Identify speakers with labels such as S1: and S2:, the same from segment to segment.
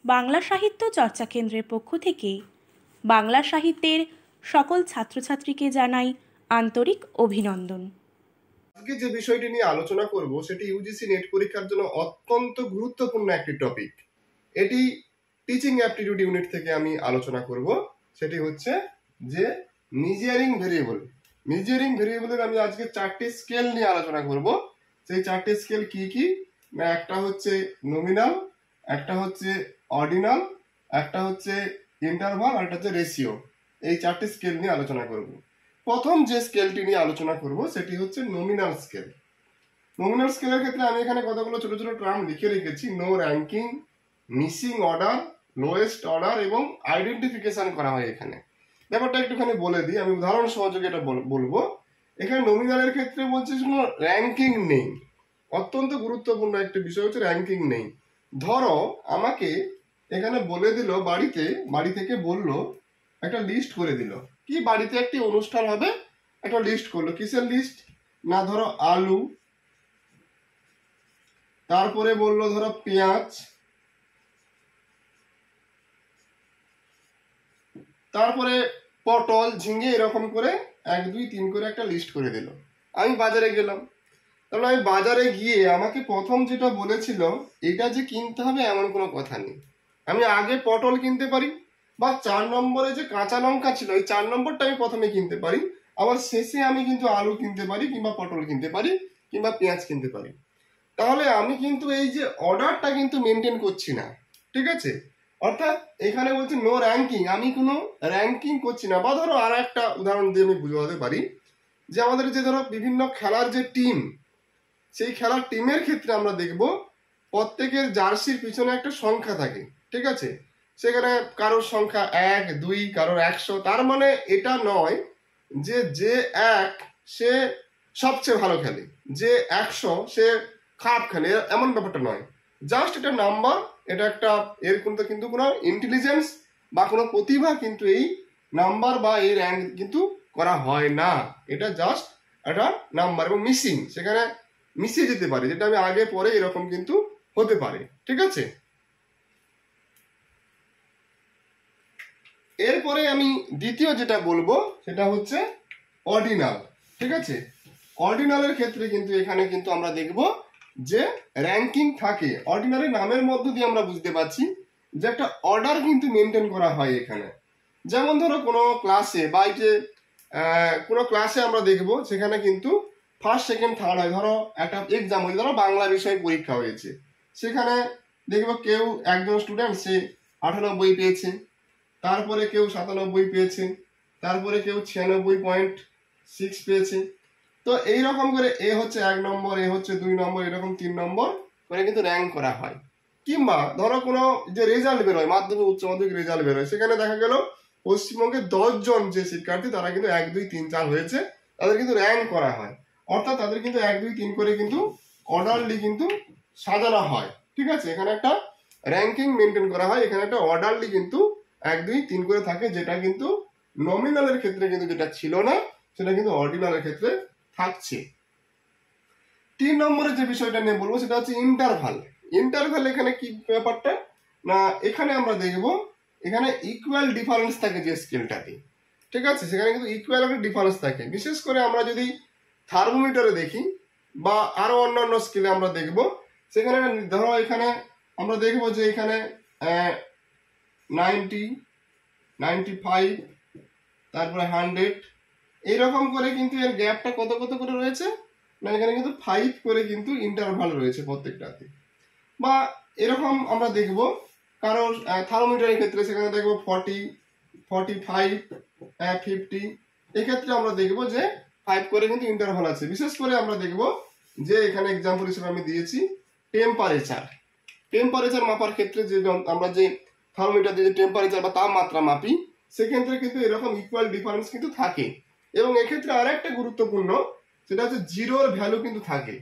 S1: বাংলা সাহিত্য চর্চা কেন্দ্রের পক্ষ থেকে বাংলা সাহিত্যের সকল ছাত্রছাত্রীকে জানাই আন্তরিক অভিনন্দন।
S2: আজকে যে বিষয়টি নিয়ে আলোচনা করব সেটি ইউজিসি নেট পরীক্ষার জন্য অত্যন্ত গুরুত্বপূর্ণ একটি টপিক। এটি টিচিং অ্যাপটিটিউড ইউনিট থেকে আমি আলোচনা করব। সেটি হচ্ছে যে মেজারিং ভেরিয়েবল। মেজারিং ভেরিয়েবলের আমি আজকে 4টি স্কেল নিয়ে আলোচনা করব। সেই 4টি স্কেল কি কি? না, একটা হচ্ছে নমিনাল, একটা হচ্ছে অর্ডিনাল, একটা হচ্ছে ইন্টারভাল, আর একটা হচ্ছে রেশিও। এই 4টি স্কেল নিয়ে আলোচনা করব। প্রথম যে স্কেলটি নিয়ে আলোচনা করব সেটি হচ্ছে নমিনাল স্কেল। নমিনাল স্কেলের ক্ষেত্রে আমি এখানে কতগুলো ছোট ছোট টার্ম লিখে রেখেছি। No ranking, missing order, lowest order এবং আইডেন্টিফিকেশন করা হয়। এখানে ব্যাপারটা একটুখানি বলে দিই, আমি উদাহরণ সহযোগে এটা বলবো। এখানে নমিনালের ক্ষেত্রে বলছে কোনো র্যাঙ্কিং নেই। অত্যন্ত গুরুত্বপূর্ণ একটি বিষয় হচ্ছে র্যাঙ্কিং নেই। ধরো আমাকে এখানে বলে দিল বাড়ি থেকে বললো একটা লিস্ট করে দিল, কি বাড়িতে একটি অনুষ্ঠান হবে, একটা লিস্ট করলো। কিসের লিস্ট? না ধরো আলু, তারপরে বললো ধরো পেঁয়াজ, তারপরে পটল, ঝিঙে, এরকম করে 1 2 3 করে একটা লিস্ট করে দিল। আমি বাজারে গেলাম। তাহলে আমি বাজারে গিয়ে আমাকে প্রথম যেটা বলেছিল এটা যে কিনতে হবে এমন কোনো কথা নেই। আমি আগে পটল কিনতে পারি, বা 4 নম্বরে যে কাঁচা লঙ্কা ছিল এই 4 নম্বরটা আমি প্রথমে কিনতে পারি, আবার শেষে আমি কিন্তু আলু কিনতে পারি, কিংবা পটল কিনতে পারি, কিংবা পেঁয়াজ কিনতে পারি। তাহলে আমি কিন্তু এই যে অর্ডারটা কিন্তু মেনটেন করছি না, ঠিক আছে? অর্থাৎ এখানে বলছে নো র্যাঙ্কিং, আমি কোনো র্যাঙ্কিং করছি না। বা ধরো আর একটা উদাহরণ দিয়ে আমি বুঝাতে পারি যে আমাদের যে ধরো বিভিন্ন খেলার যে টিম, সেই খেলার টিমের ক্ষেত্রে আমরা দেখব প্রত্যেকের জার্সির পিছনে একটা সংখ্যা থাকে, ঠিক আছে? সেখানে কারোর সংখ্যা 1 2, কারোর 100। তার মানে এটা নয় যে 1 সে সবচেয়ে ভালো খেলে, যে 100 সে খারাপ খেলে, এমন ব্যাপারটা নয়। জাস্ট এটা নাম্বার, এটা একটা, এর কিন্তু কোনো ইন্টেলিজেন্স বা কোনো প্রতিভা কিন্তু এই নাম্বার বা এই র্যাঙ্ক কিন্তু করা হয় না। এটা জাস্ট একটা নাম্বার, এবং মিসিং সেখানে মিশিয়ে যেতে পারে, যেটা আমি আগে পরে এরকম কিন্তু হতে পারে, ঠিক আছে? এরপরে আমি দ্বিতীয় যেটা বলবো সেটা হচ্ছে অর্ডিনাল, ঠিক আছে? অর্ডিনালের ক্ষেত্রে কিন্তু এখানে কিন্তু আমরা দেখব যে র্যাঙ্কিং থাকে। অর্ডিনালের নামের মধ্য দিয়ে আমরা বুঝতে পারছি যে একটা অর্ডার কিন্তু মেনটেন করা হয় এখানে। যেমন ধরো কোনো ক্লাসে বা এই যে কোনো ক্লাসে আমরা দেখব সেখানে কিন্তু ফার্স্ট সেকেন্ড থার্ড হয়। ধরো একটা এক্সাম হয়েছে, ধরো বাংলা বিষয়ে পরীক্ষা হয়েছে, সেখানে দেখবো কেউ একজন স্টুডেন্ট সে 98 পেয়েছে, তারপরে কেউ 97 পেয়েছে, তারপরে কেউ 96.6 পেয়েছে। তো এইরকম করে এ হচ্ছে 1 নম্বর, এ হচ্ছে 2 নম্বর, এরকম 3 নম্বর করে কিন্তু র্যাঙ্ক করা হয়। কিংবা ধরো কোনো যে রেজাল্ট বেরোয়, মাধ্যমিক উচ্চ মাধ্যমিক রেজাল্ট বেরোয়, সেখানে দেখা গেল পশ্চিমবঙ্গে 10 জন যে শিক্ষার্থী তারা কিন্তু 1 2 3 4 হয়েছে, তাদের কিন্তু র্যাঙ্ক করা হয়। অর্থাৎ তাদের কিন্তু 1 2 3 করে কিন্তু অর্ডারলি কিন্তু সাজানো হয়, ঠিক আছে? এখানে একটা র্যাঙ্কিং মেনটেন করা হয়, এখানে একটা অর্ডারলি কিন্তু 1 2 3 করে থাকে, যেটা কিন্তু নমিনালের ক্ষেত্রে কিন্তু যেটা ছিল না সেটা কিন্তু অর্ডিনালের ক্ষেত্রে থাকছে। 3 নম্বরের যে বিষয়টা নিয়ে বলবো সেটা হচ্ছে ইন্টারভাল। ইন্টারভাল এখানে কি ব্যাপারটা? না, এখানে আমরা দেখব এখানে ইকুয়াল ডিফারেন্স থাকে যে স্কেলটাতে, ঠিক আছে? সেখানে কিন্তু ইকুয়াল একটা ডিফারেন্স থাকে। বিশেষ করে আমরা যদি থার্মোমিটারে দেখি বা আরো অন্যান্য স্কেলে আমরা দেখব, সেখানে ধরো এখানে আমরা দেখব যে এখানে 90 95 তারপরে 100 এইরকম করে কিন্তু এর গ্যাপটা কত কত করে রয়েছে না, এখানে কিন্তু 5 করে কিন্তু ইন্টারভাল রয়েছে প্রত্যেকটাতে। বা এরকম আমরা দেখব কারণ থার্মোমিটারের ক্ষেত্রে সেখানে দেখব 40 45 50, এক্ষেত্রে আমরা দেখব যে 5 করে কিন্তু ইন্টারভাল আছে। বিশেষ করে আমরা দেখব যে এখানে এক্সাম্পল হিসেবে আমি দিয়েছি টেম্পারেচার মাপার ক্ষেত্রে যে আমরা যে থার্মোমিটার দিয়ে যে টেম্পারেচার বা তাপমাত্রা মাপি, সেক্ষেত্রে কিন্তু এরকম ইকুয়াল ডিফারেন্স কিন্তু থাকে। এবং এক্ষেত্রে আর একটা গুরুত্বপূর্ণ সেটা হচ্ছে জিরোর ভ্যালু কিন্তু থাকে,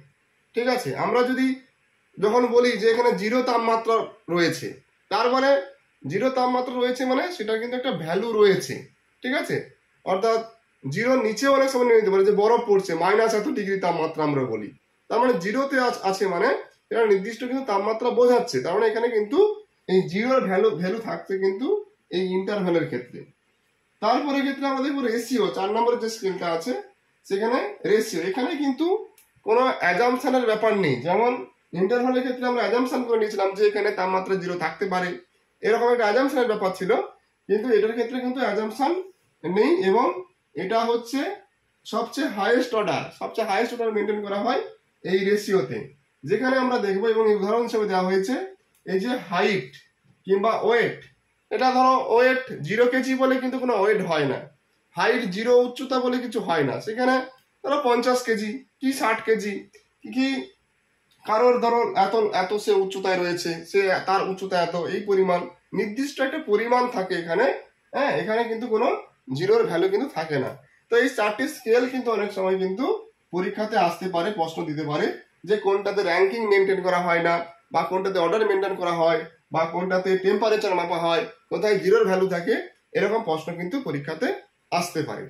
S2: ঠিক আছে? আমরা যদি যখন বলি যে এখানে 0 তাপমাত্রা রয়েছে, তার মানে 0 তাপমাত্রা রয়েছে মানে সেটার কিন্তু একটা ভ্যালু রয়েছে, ঠিক আছে? অর্থাৎ 0-র নিচে অনেক সময় নিতে পারে যে বরফ পড়ছে, মাইনাস এত ডিগ্রি তাপমাত্রা আমরা বলি, তার মানে 0-তে আছে মানে এটা নির্দিষ্ট কিন্তু তাপমাত্রা বোঝাচ্ছে। তার মানে এখানে কিন্তু এই জিরোর ভ্যালু থাকছে কিন্তু এই ইন্টারভ্যালের ক্ষেত্রে। তারপরে ক্ষেত্রে আমরা দেখবো রেশিও, 4 নম্বরের যে স্কেলটা আছে সেখানে রেশিও। এখানে কিন্তু কোনো অ্যাজাম্পশনের ব্যাপার নেই। যেমন ইন্টারভ্যালের ক্ষেত্রে আমরা অ্যাজাম্পশন করে নিয়েছিলাম যে এখানে তাপমাত্রা 0 থাকতে পারে, এরকম একটা অ্যাজাম্পশনের ব্যাপার ছিল, কিন্তু এটার ক্ষেত্রে কিন্তু অ্যাজাম্পশন নেই। এবং এটা হচ্ছে সবচেয়ে হাইয়েস্ট অর্ডার মেনটেন করা হয় এই রেশিওতে, যেখানে আমরা দেখবো এবং উদাহরণ হিসেবে দেওয়া হয়েছে এই যে হাইট কিংবা ওয়েট। এটা ধরো ওয়েট 0 কেজি বলে কিন্তু কোনো ওয়েট হয় না, হাইট 0 উচ্চতা বলে কিছু হয় না। সেখানে ধরো 50 কেজি কি 60 কেজি কি কারোর ধরো এত সে উচ্চতায় রয়েছে, সে তার উচ্চতা এত, এই পরিমাণ নির্দিষ্ট একটা পরিমাণ থাকে এখানে। হ্যাঁ, এখানে কিন্তু কোনো জিরোর ভ্যালু কিন্তু থাকে না। তো এই 4টি স্কেল কিন্তু অনেক সময় কিন্তু পরীক্ষাতে আসতে পারে, প্রশ্ন দিতে পারে যে কোনটাতে র্যাঙ্কিং মেনটেন করা হয় না, বা কোনটাতে অর্ডার মেনটেন করা হয়, বা কোনটাতে টেম্পারেচার মাপা হয়, কোথায় জিরোর ভ্যালু থাকে, এরকম প্রশ্ন কিন্তু পরীক্ষাতে আসতে পারে।